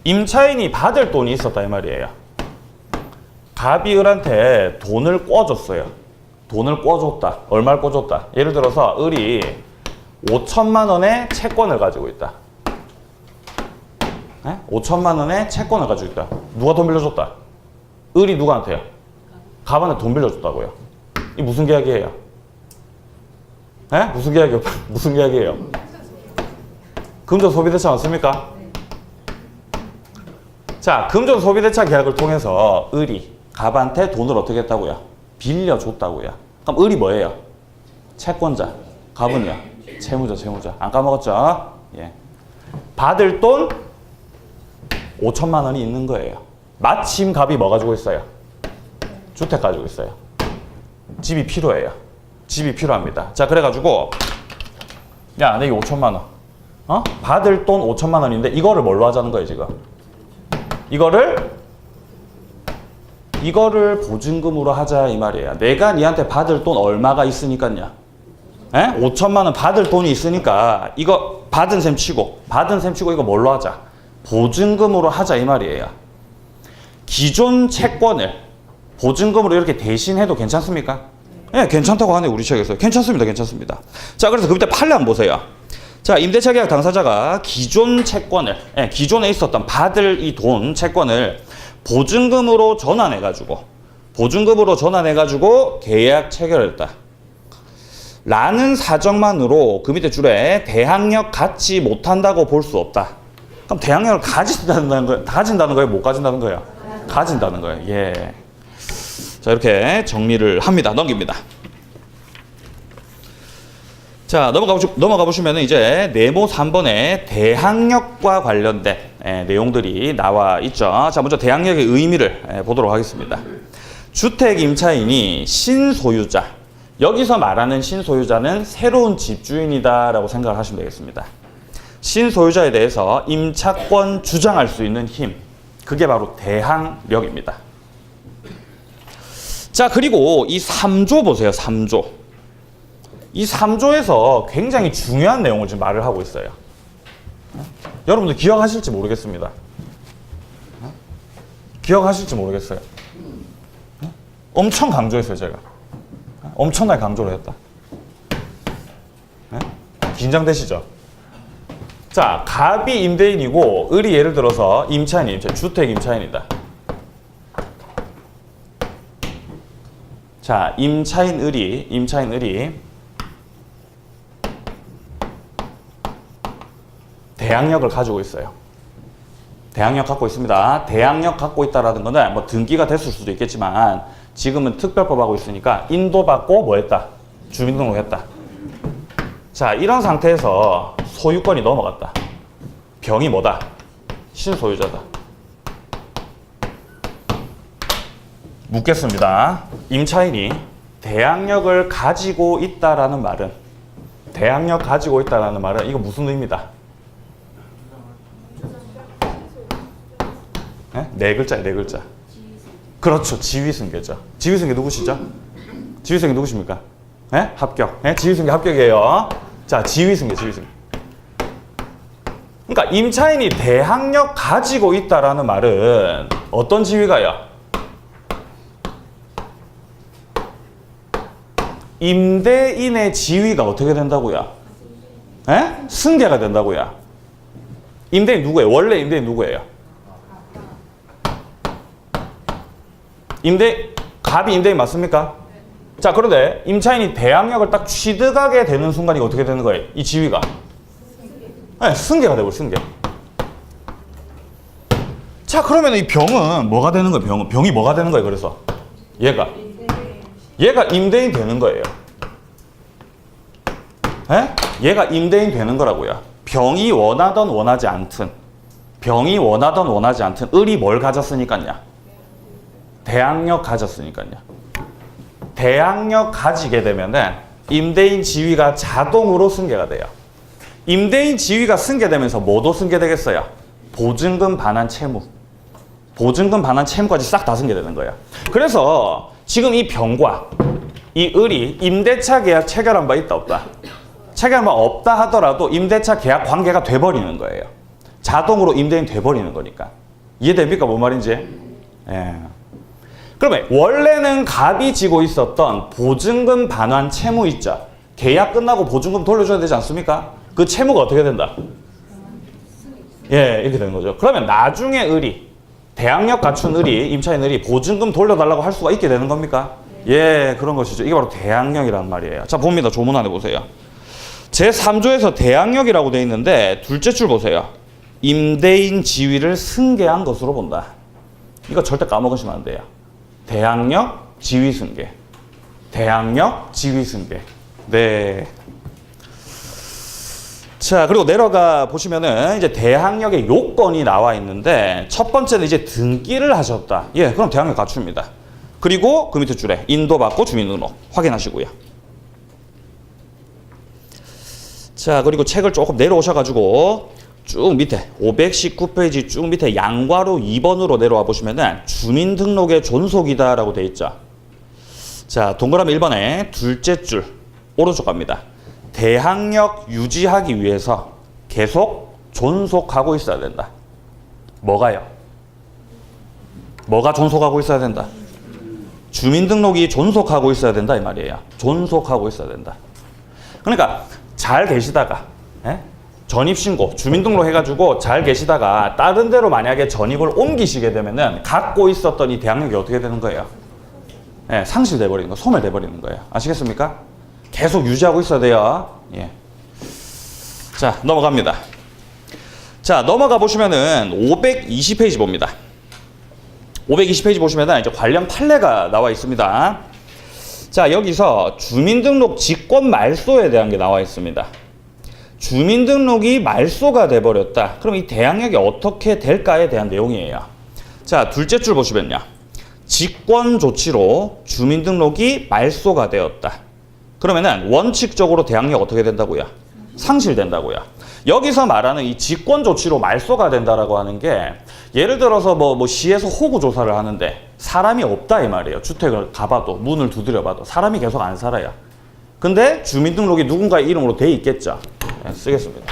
S1: 임차인이 받을 돈이 있었다 이 말이에요. 갑이 을한테 돈을 꿔줬어요. 돈을 꿔줬다. 얼마를 꿔줬다. 예를 들어서 을이 5천만 원의 채권을 가지고 있다. 5천만 원의 채권을 가지고 있다. 누가 돈 빌려줬다? 을이 누구한테요? 갑한테 돈 빌려줬다고요. 이 무슨 계약이에요? 무슨 계약이에요? 무슨 계약이에요? 금전 소비대차 맞습니까? 자, 금전 소비대차 계약을 통해서 을이 갑한테 돈을 어떻게 했다고요? 빌려줬다고요. 그럼 을이 뭐예요? 채권자. 갑은요? 채무자, 채무자. 안 까먹었죠? 예. 받을 돈 5천만 원이 있는 거예요. 마침 갑이 뭐 가지고 있어요? 주택 가지고 있어요. 집이 필요해요. 집이 필요합니다. 자, 그래가지고 야, 내게 5천만 원. 받을 돈 5천만 원인데 이거를 뭘로 하자는 거예요, 지금? 이거를 보증금으로 하자 이 말이에요. 내가 니한테 받을 돈 얼마가 있으니까요. 5천만 원 받을 돈이 있으니까 이거 받은 셈 치고 이거 뭘로 하자? 보증금으로 하자 이 말이에요. 기존 채권을 보증금으로 이렇게 대신해도 괜찮습니까? 네, 괜찮다고 하네 우리 책에서. 괜찮습니다. 괜찮습니다. 자, 그래서 그 밑에 판례 한번 보세요. 자, 임대차 계약 당사자가 기존 채권을, 기존에 있었던 받을 이 돈, 채권을 보증금으로 전환해가지고 계약 체결했다. 라는 사정만으로 그 밑에 줄에 대항력 갖지 못한다고 볼 수 없다. 그럼 대항력을 가진다는 거예요? 못 가진다는 거예요? 가진다는 거예요. 예. 자, 이렇게 정리를 합니다. 넘깁니다. 자, 넘어가 보시면 이제 네모 3번에 대항력과 관련된 내용들이 나와 있죠. 자, 먼저 대항력의 의미를 보도록 하겠습니다. 주택 임차인이 신소유자. 여기서 말하는 신소유자는 새로운 집주인이다라고 생각을 하시면 되겠습니다. 신소유자에 대해서 임차권 주장할 수 있는 힘. 그게 바로 대항력입니다. 자, 그리고 이 3조 보세요. 3조. 이 3조에서 굉장히 중요한 내용을 지금 말을 하고 있어요. 여러분들 기억하실지 모르겠습니다. 기억하실지 모르겠어요. 엄청 강조했어요, 제가. 엄청나게 강조를 했다. 긴장되시죠? 자, 갑이 임대인이고 을이 예를 들어서 주택 임차인이다. 자, 임차인 을이 대항력을 가지고 있어요. 대항력 갖고 있습니다. 대항력 갖고 있다라는 거는 뭐 등기가 됐을 수도 있겠지만 지금은 특별법하고 있으니까 인도받고 뭐 했다? 주민등록했다. 자, 이런 상태에서 소유권이 넘어갔다. 병이 뭐다? 신소유자다. 묻겠습니다. 임차인이 대항력을 가지고 있다라는 말은 이거 무슨 의미다? 네 글자예요, 네 글자. 그렇죠, 지위승계죠. 지위승계 누구시죠? 지위승계 누구십니까? 합격. 지위승계 합격이에요. 자, 지위승계. 그러니까 임차인이 대항력 가지고 있다라는 말은 어떤 지위가요? 임대인의 지위가 어떻게 된다고요? 승계가 된다고요. 임대인 누구예요? 원래 임대인 누구예요? 갑이 임대인 맞습니까? 자, 그런데 임차인이 대항력을 딱 취득하게 되는 순간이 어떻게 되는 거예요? 이 지위가 네, 승계가 되고 승계. 자, 그러면 이 병은 뭐가 되는 거예요? 병이 뭐가 되는 거예요? 그래서 얘가 임대인 되는 거예요. 예? 얘가 임대인 되는 거라고요. 병이 원하던 원하지 않든 을이 뭘 가졌으니까요? 대항력 가졌으니까요. 대항력 가지게 되면은 임대인 지위가 자동으로 승계가 돼요. 임대인 지위가 승계되면서 뭐도 승계되겠어요? 보증금 반환 채무. 보증금 반환 채무까지 싹 다 승계되는 거예요. 그래서 지금 이 병과 이 을이 임대차 계약 체결한 바 있다 없다? 체결한 바 없다 하더라도 임대차 계약 관계가 돼버리는 거예요. 자동으로 임대인 돼버리는 거니까. 이해됩니까? 뭔 말인지? 예. 그러면 원래는 갑이 지고 있었던 보증금 반환 채무 있죠? 계약 끝나고 보증금 돌려줘야 되지 않습니까? 그 채무가 어떻게 된다? 예, 이렇게 되는 거죠. 그러면 나중에 을이 대항력 갖춘 을이 임차인 을이 보증금 돌려달라고 할 수가 있게 되는 겁니까? 예, 그런 것이죠. 이게 바로 대항력이란 말이에요. 자, 봅니다. 조문 안에 보세요. 제3조에서 대항력이라고 되어 있는데 둘째 줄 보세요. 임대인 지위를 승계한 것으로 본다. 이거 절대 까먹으시면 안 돼요. 대항력, 지위 승계. 대항력, 지위 승계. 네. 자, 그리고 내려가 보시면은 이제 대항력의 요건이 나와 있는데 첫 번째는 이제 등기를 하셨다. 예, 그럼 대항력 갖춥니다. 그리고 그 밑에 줄에 인도받고 주민등록 확인하시고요. 자, 그리고 책을 조금 내려오셔가지고 쭉 밑에 519페이지 쭉 밑에 양괄호 2번으로 내려와 보시면은 주민등록의 존속이다라고 되어 있죠. 자, 동그라미 1번에 둘째 줄 오른쪽 갑니다. 대항력 유지하기 위해서 계속 존속하고 있어야 된다. 뭐가요? 뭐가 존속하고 있어야 된다? 주민등록이 존속하고 있어야 된다 이 말이에요. 존속하고 있어야 된다. 그러니까 잘 계시다가 전입신고, 주민등록 해가지고 잘 계시다가 다른 데로 만약에 전입을 옮기시게 되면은 갖고 있었던 이 대항력이 어떻게 되는 거예요? 예, 상실돼 버리는 거, 소멸돼 버리는 거예요. 아시겠습니까? 계속 유지하고 있어야 돼요. 예. 자, 넘어갑니다. 자, 넘어가 보시면은 520페이지 봅니다. 520페이지 보시면은 이제 관련 판례가 나와 있습니다. 자, 여기서 주민등록 직권 말소에 대한 게 나와 있습니다. 주민등록이 말소가 돼버렸다. 그럼 이 대항력이 어떻게 될까에 대한 내용이에요. 자, 둘째 줄 보시면요. 직권 조치로 주민등록이 말소가 되었다. 그러면은 원칙적으로 대항력 어떻게 된다고요? 상실된다고요. 여기서 말하는 이 직권 조치로 말소가 된다라고 하는 게 예를 들어서 뭐 시에서 호구 조사를 하는데 사람이 없다 이 말이에요. 주택을 가봐도 문을 두드려봐도 사람이 계속 안 살아요. 근데 주민등록이 누군가의 이름으로 돼 있겠죠. 네, 쓰겠습니다.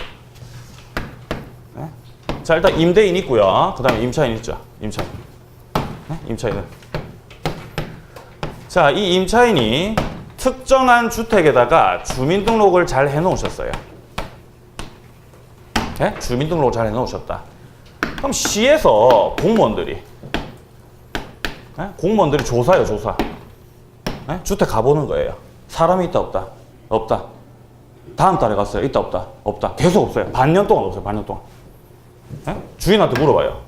S1: 네? 자, 일단 임대인 있고요. 그 다음에 임차인 있죠. 임차인. 네? 임차인은. 자, 이 임차인이 특정한 주택에다가 주민등록을 잘 해놓으셨어요. 네? 주민등록을 잘 해놓으셨다. 그럼 시에서 공무원들이 조사요, 조사. 네? 주택 가보는 거예요. 사람이 있다, 없다? 없다. 다음 달에 갔어요. 있다, 없다? 없다. 계속 없어요. 반년 동안 없어요, 반년 동안. 네? 주인한테 물어봐요.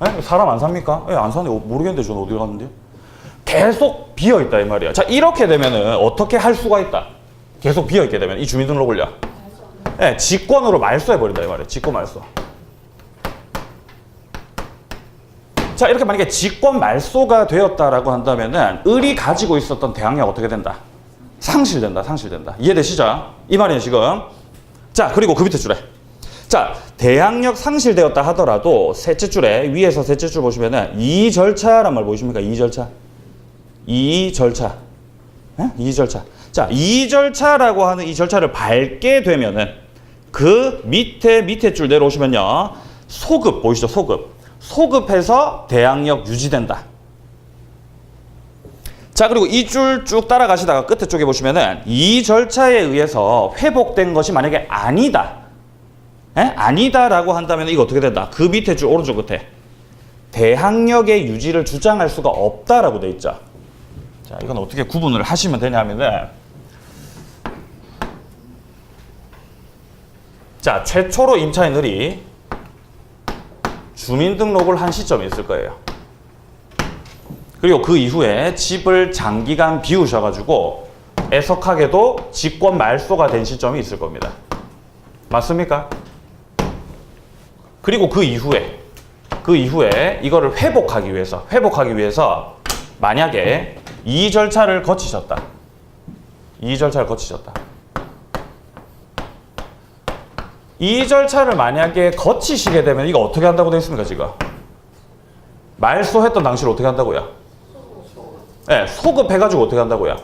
S1: 네? 사람 안 삽니까? 안 사는데 모르겠는데 저는 어디 갔는데요? 계속 비어있다 이 말이야. 자, 이렇게 되면은 어떻게 할 수가 있다? 계속 비어있게 되면 이 주민등록을요. 네, 직권으로 말소해버린다 이 말이야. 직권 말소. 자, 이렇게 만약에 직권 말소가 되었다라고 한다면은 을이 가지고 있었던 대항력 어떻게 된다? 상실된다, 상실된다. 이해되시죠? 이 말이에요 지금. 자, 그리고 그 밑에 줄에. 자, 대항력 상실되었다 하더라도 셋째 줄에 위에서 셋째 줄 보시면은 이 절차란 말 보이십니까? 이 절차. 이 절차. 네? 이 절차. 자, 이 절차라고 하는 이 절차를 밟게 되면은 그 밑에 줄 내려오시면요. 소급 보이시죠? 소급. 소급해서 대항력 유지된다. 자, 그리고 이 줄 쭉 따라가시다가 끝에 쪽에 보시면은 이 절차에 의해서 회복된 것이 만약에 아니다. 아니다라고 한다면 이거 어떻게 된다? 그 밑에 줄 오른쪽 끝에 대항력의 유지를 주장할 수가 없다라고 돼 있죠. 자, 이건 어떻게 구분을 하시면 되냐면은 자, 최초로 임차인들이 주민등록을 한 시점이 있을 거예요. 그리고 그 이후에 집을 장기간 비우셔가지고 애석하게도 직권 말소가 된 시점이 있을 겁니다. 맞습니까? 그리고 그 이후에 이거를 회복하기 위해서 만약에 이의 절차를 거치셨다. 이의 절차를 만약에 거치시게 되면 이거 어떻게 한다고 되어 있습니까, 지금? 말소했던 당시를 어떻게 한다고요? 네, 소급해가지고 어떻게 한다고요?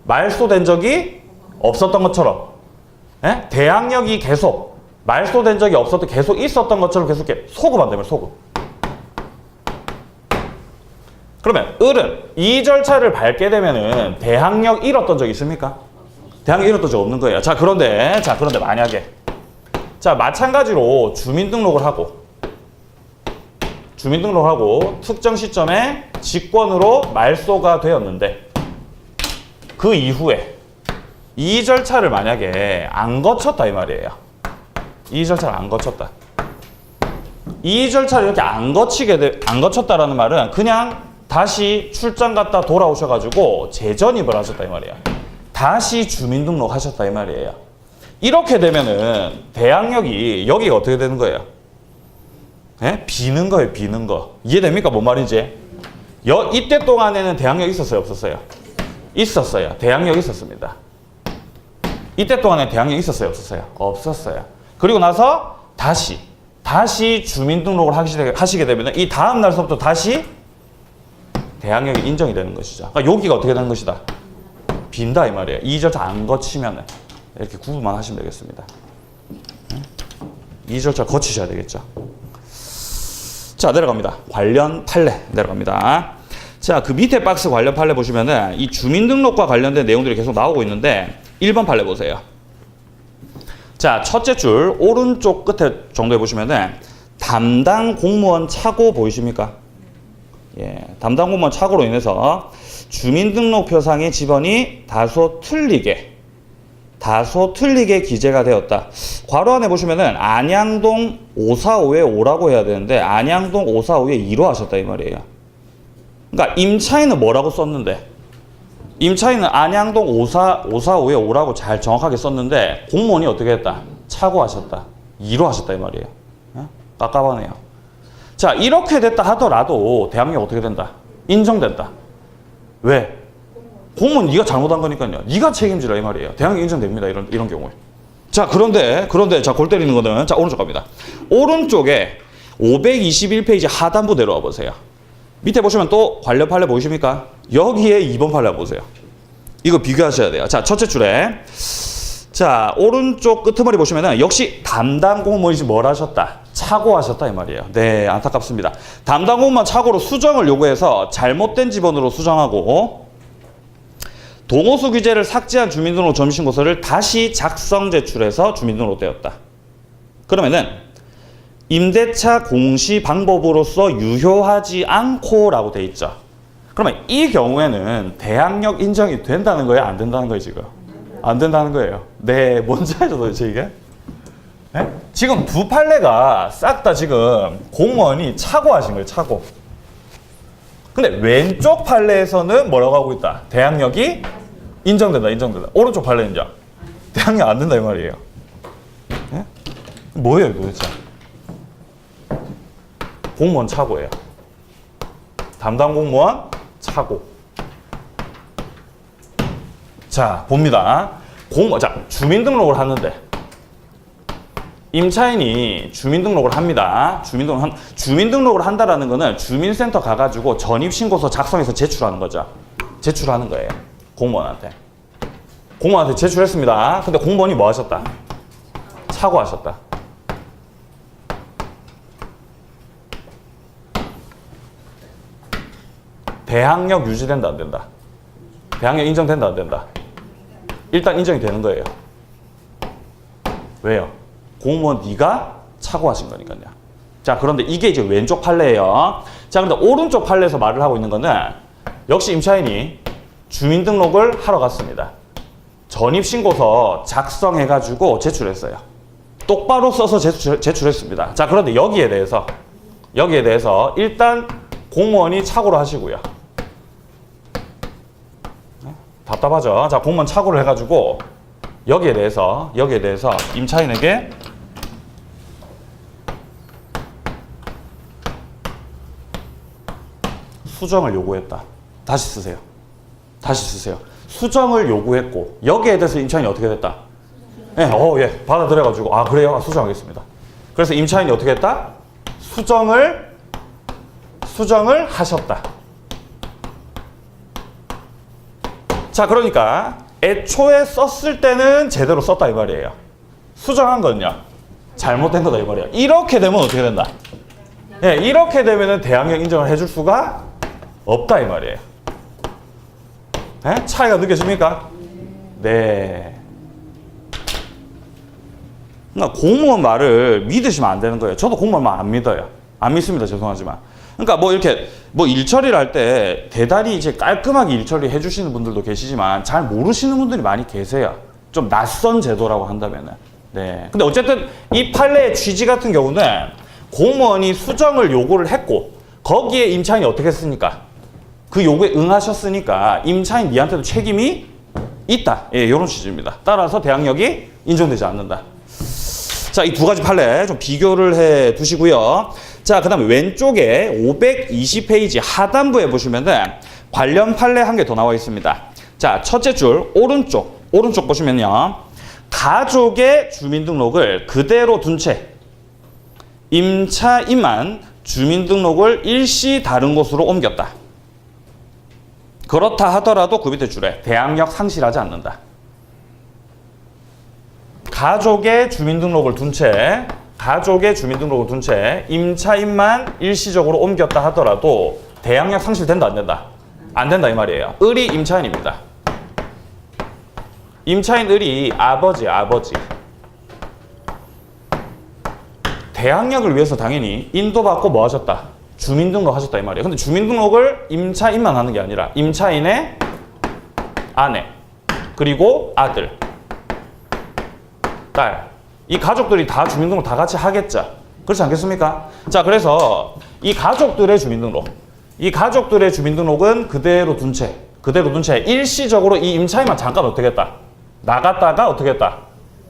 S1: 말소된 적이 없었던 것처럼, 네? 대항력이 계속 말소된 적이 없었던 계속 있었던 것처럼 계속 이렇게 소급한다면 소급. 그러면 을은 이 절차를 밟게 되면은 대항력 잃었던 적 있습니까? 대항력 잃었던 적 없는 거예요. 자, 그런데 만약에 마찬가지로 주민등록을 하고 특정 시점에 직권으로 말소가 되었는데 그 이후에 이 절차를 만약에 안 거쳤다 이 말이에요. 이 절차를 안 거쳤다. 이 절차를 이렇게 안 거쳤다라는 말은 그냥 다시 출장 갔다 돌아오셔가지고 재전입을 하셨다 이 말이에요. 다시 주민등록 하셨다 이 말이에요. 이렇게 되면은 대항력이 여기가 어떻게 되는 거예요? 네? 비는 거예요, 비는 거. 이해됩니까? 뭔 말인지? 이때 동안에는 대항력 있었어요, 없었어요? 있었어요. 대항력 있었습니다. 이때 동안에 대항력 있었어요, 없었어요? 없었어요. 그리고 나서 다시 주민등록을 하시게 되면 이 다음 날서부터 다시 대항력이 인정이 되는 것이죠. 그러니까 여기가 어떻게 되는 것이다? 빈다 이 말이에요. 이 절차 안 거치면은 이렇게 구분만 하시면 되겠습니다. 이 절차 거치셔야 되겠죠. 자, 내려갑니다. 관련 판례 내려갑니다. 자, 그 밑에 박스 관련 판례 보시면은 이 주민등록과 관련된 내용들이 계속 나오고 있는데 1번 판례 보세요. 자, 첫째 줄 오른쪽 끝에 정도에 보시면은 담당 공무원 착오 보이십니까? 예, 담당 공무원 착오로 인해서 주민등록표상의 지번이 다소 틀리게 기재가 되었다. 괄호 안에 보시면은 안양동 545에 5라고 해야 되는데 안양동 545에 2로 하셨다 이 말이에요. 그러니까 임차인은 뭐라고 썼는데 임차인은 안양동 545에 5라고 잘 정확하게 썼는데 공무원이 어떻게 했다? 착오하셨다. 2로 하셨다 이 말이에요. 깝깝하네요. 자, 이렇게 됐다 하더라도 대항력 어떻게 된다? 인정된다. 왜? 공무원 네가 잘못한 거니까요. 네가 책임지라 이 말이에요. 대항력 인정됩니다. 이런 경우에. 자, 그런데 자, 골 때리는 거는 자, 오른쪽 갑니다. 오른쪽에 521페이지 하단부 내려와 보세요. 밑에 보시면 또 관련 판례 보이십니까? 여기에 2번 판례 보세요. 이거 비교하셔야 돼요. 자, 첫째 줄에 자, 오른쪽 끄트머리 보시면은 역시 담당 공무원이 뭘 하셨다? 착오하셨다 이 말이에요. 네, 안타깝습니다. 담당 공무원 착오로 수정을 요구해서 잘못된 지번으로 수정하고 동호수 규제를 삭제한 주민등록 점유신고서를 다시 작성 제출해서 주민등록되었다. 그러면은 임대차 공시 방법으로서 유효하지 않고라고 돼 있죠. 그러면 이 경우에는 대항력 인정이 된다는 거예요? 안 된다는 거예요, 지금? 안 된다는 거예요. 네, 뭔지 알죠, 도대체 이게? 네? 지금 두 판례가 싹 다 지금 공무원이 착오하신 거예요, 착오. 근데 왼쪽 판례에서는 뭐라고 하고 있다? 대항력이 인정된다. 오른쪽 판례는요? 대항력 안 된다 이 말이에요. 네? 뭐예요, 도대체? 공무원 착오예요. 담당 공무원 착오. 자, 봅니다. 자, 주민등록을 하는데 임차인이 주민등록을 합니다. 주민등록을 한다라는 거는 주민센터 가가지고 전입신고서 작성해서 제출하는 거죠. 제출하는 거예요. 공무원한테 제출했습니다. 근데 공무원이 뭐 하셨다? 착오하셨다. 대항력 유지된다 안 된다? 대항력 인정된다 안 된다? 일단 인정이 되는 거예요. 왜요? 공무원 네가 착오하신 거니까요. 자, 그런데 이게 이제 왼쪽 판례예요. 자, 그런데 오른쪽 판례에서 말을 하고 있는 거는 역시 임차인이 주민등록을 하러 갔습니다. 전입신고서 작성해가지고 제출했어요. 똑바로 써서 제출했습니다. 자, 그런데 여기에 대해서 일단 공무원이 착오를 하시고요. 답답하죠? 자, 공무원 착오를 해가지고 여기에 대해서 임차인에게 수정을 요구했다. 다시 쓰세요. 수정을 요구했고 여기에 대해서 임차인이 어떻게 됐다? 예, 받아들여가지고 그래요, 수정하겠습니다. 그래서 임차인이 어떻게 했다? 수정을 하셨다. 자, 그러니까 애초에 썼을 때는 제대로 썼다 이 말이에요. 수정한 건요, 잘못된 거다 이 말이에요. 이렇게 되면 어떻게 된다? 예, 이렇게 되면은 대항력 인정을 해줄 수가 없다 이 말이에요. 예? 차이가 느껴집니까? 네. 그러니까 공무원 말을 믿으시면 안 되는 거예요. 저도 공무원 말 안 믿어요. 안 믿습니다. 죄송하지만. 그러니까 이렇게 일 처리를 할 때 대단히 이제 깔끔하게 일 처리 해주시는 분들도 계시지만 잘 모르시는 분들이 많이 계세요. 좀 낯선 제도라고 한다면은. 네. 근데 어쨌든 이 판례의 취지 같은 경우는 공무원이 수정을 요구를 했고 거기에 임차인이 어떻게 했습니까? 그 요구에 응하셨으니까 임차인 니한테도 책임이 있다. 예, 이런 취지입니다. 따라서 대항력이 인정되지 않는다. 자, 이 두 가지 판례 좀 비교를 해 두시고요. 자, 그 다음에 왼쪽에 520페이지 하단부에 보시면은 관련 판례 한 개 더 나와 있습니다. 자, 첫째 줄 오른쪽 보시면요. 가족의 주민등록을 그대로 둔 채 임차인만 주민등록을 일시 다른 곳으로 옮겼다. 그렇다 하더라도 그 밑에 줄에 대항력 상실하지 않는다. 가족의 주민등록을 둔 채 임차인만 일시적으로 옮겼다 하더라도 대항력 상실된다 안 된다? 안 된다 이 말이에요. 을이 임차인입니다. 임차인 을이 아버지. 대항력을 위해서 당연히 인도받고 뭐 하셨다? 주민등록 하셨다 이 말이에요. 근데 주민등록을 임차인만 하는 게 아니라 임차인의 아내, 그리고 아들, 딸, 이 가족들이 다 주민등록 다 같이 하겠죠. 그렇지 않겠습니까? 자, 그래서 이 가족들의 주민등록은 그대로 둔 채 일시적으로 이 임차인만 잠깐 어떻게 했다? 나갔다가 어떻게 했다?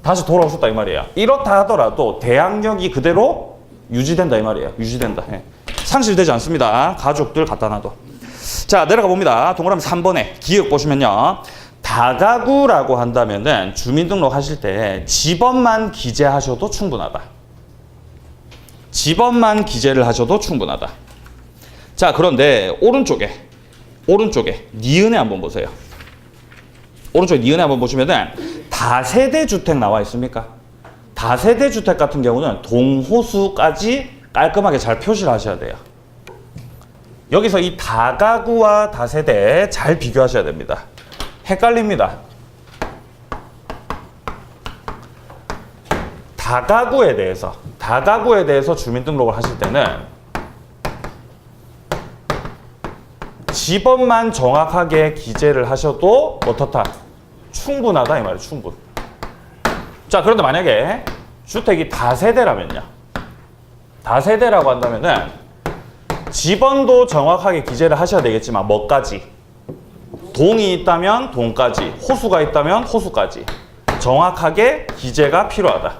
S1: 다시 돌아오셨다 이 말이에요. 이렇다 하더라도 대항력이 그대로 유지된다 이 말이에요. 유지된다. 예. 상실되지 않습니다. 가족들 갖다 놔도. 자, 내려가 봅니다. 동그라미 3번에 기억 보시면요. 다가구라고 한다면은 주민등록 하실 때 집업만 기재하셔도 충분하다. 집업만 기재를 하셔도 충분하다. 자, 그런데 오른쪽에 니은에 한번 보세요. 오른쪽에 니은에 한번 보시면은 다세대 주택 나와 있습니까? 다세대 주택 같은 경우는 동호수까지 깔끔하게 잘 표시를 하셔야 돼요. 여기서 이 다가구와 다세대 잘 비교하셔야 됩니다. 헷갈립니다. 다가구에 대해서 주민등록을 하실 때는 집업만 정확하게 기재를 하셔도 어떻다? 충분하다 이 말이에요. 충분. 자, 그런데 만약에 주택이 다세대라면요. 다세대라고 한다면은 집원도 정확하게 기재를 하셔야 되겠지만 뭐까지? 동이 있다면 동까지, 호수가 있다면 호수까지 정확하게 기재가 필요하다.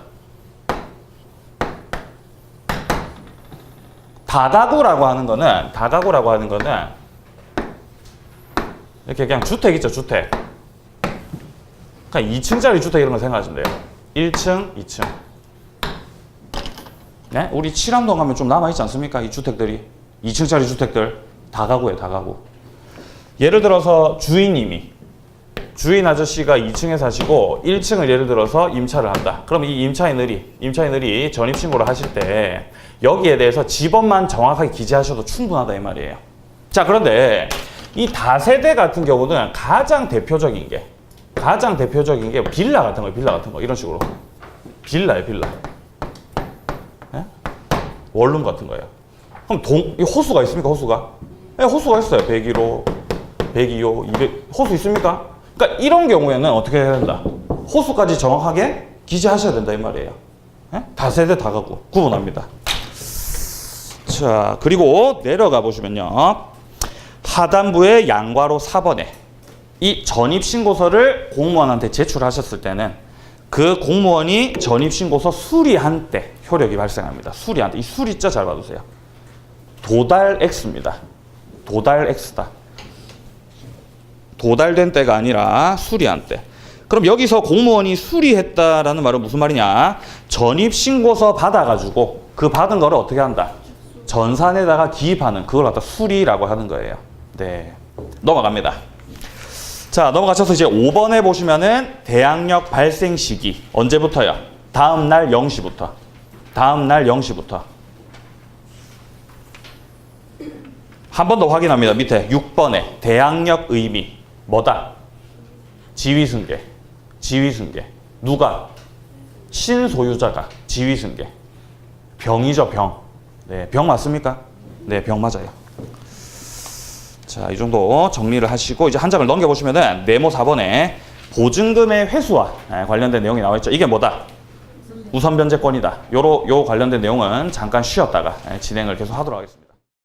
S1: 다가구라고 하는 거는 이렇게 그냥 주택 있죠, 주택. 그냥 2층짜리 주택 이런 거 생각하시면 돼요. 1층, 2층. 네? 우리 칠암동 가면 좀 남아있지 않습니까? 이 주택들이. 2층짜리 주택들. 다가구예요, 다가구. 예를 들어서 주인 아저씨가 2층에 사시고 1층을 예를 들어서 임차를 한다. 그럼 이 임차인들이 전입신고를 하실 때 여기에 대해서 집업만 정확하게 기재하셔도 충분하다 이 말이에요. 자, 그런데 이 다세대 같은 경우는 가장 대표적인 게 빌라 같은 거 이런 식으로 빌라예요, 빌라. 네? 원룸 같은 거예요. 그럼 이 호수가 있습니까, 호수가? 네, 호수가 있어요. 101호, 102호, 200 호수 있습니까? 그러니까 이런 경우에는 어떻게 해야 된다? 호수까지 정확하게 기재하셔야 된다 이 말이에요. 예? 다세대 다가구 구분합니다. 자, 그리고 내려가 보시면요. 하단부의 양괄호 4번에 이 전입신고서를 공무원한테 제출하셨을 때는 그 공무원이 전입신고서 수리한 때 효력이 발생합니다. 수리한 때. 이 수리자 잘 봐두세요. 도달 X입니다. 도달 X다. 도달된 때가 아니라 수리한 때. 그럼 여기서 공무원이 수리했다라는 말은 무슨 말이냐? 전입신고서 받아가지고 그 받은 거를 어떻게 한다? 전산에다가 기입하는 그걸 갖다 수리라고 하는 거예요. 네. 넘어갑니다. 자, 넘어가셔서 이제 5번에 보시면은 대항력 발생 시기. 언제부터요? 다음날 0시부터. 다음날 0시부터. 한 번 더 확인합니다. 밑에 6번에 대항력 의미. 뭐다? 지위승계. 지위승계. 누가? 신소유자가 지위승계. 병이죠, 병. 네, 병 맞습니까? 네, 병 맞아요. 자, 이 정도 정리를 하시고 이제 한 장을 넘겨보시면은 네모 4번에 보증금의 회수와 관련된 내용이 나와 있죠. 이게 뭐다? 우선 변제권이다. 요 관련된 내용은 잠깐 쉬었다가 진행을 계속 하도록 하겠습니다.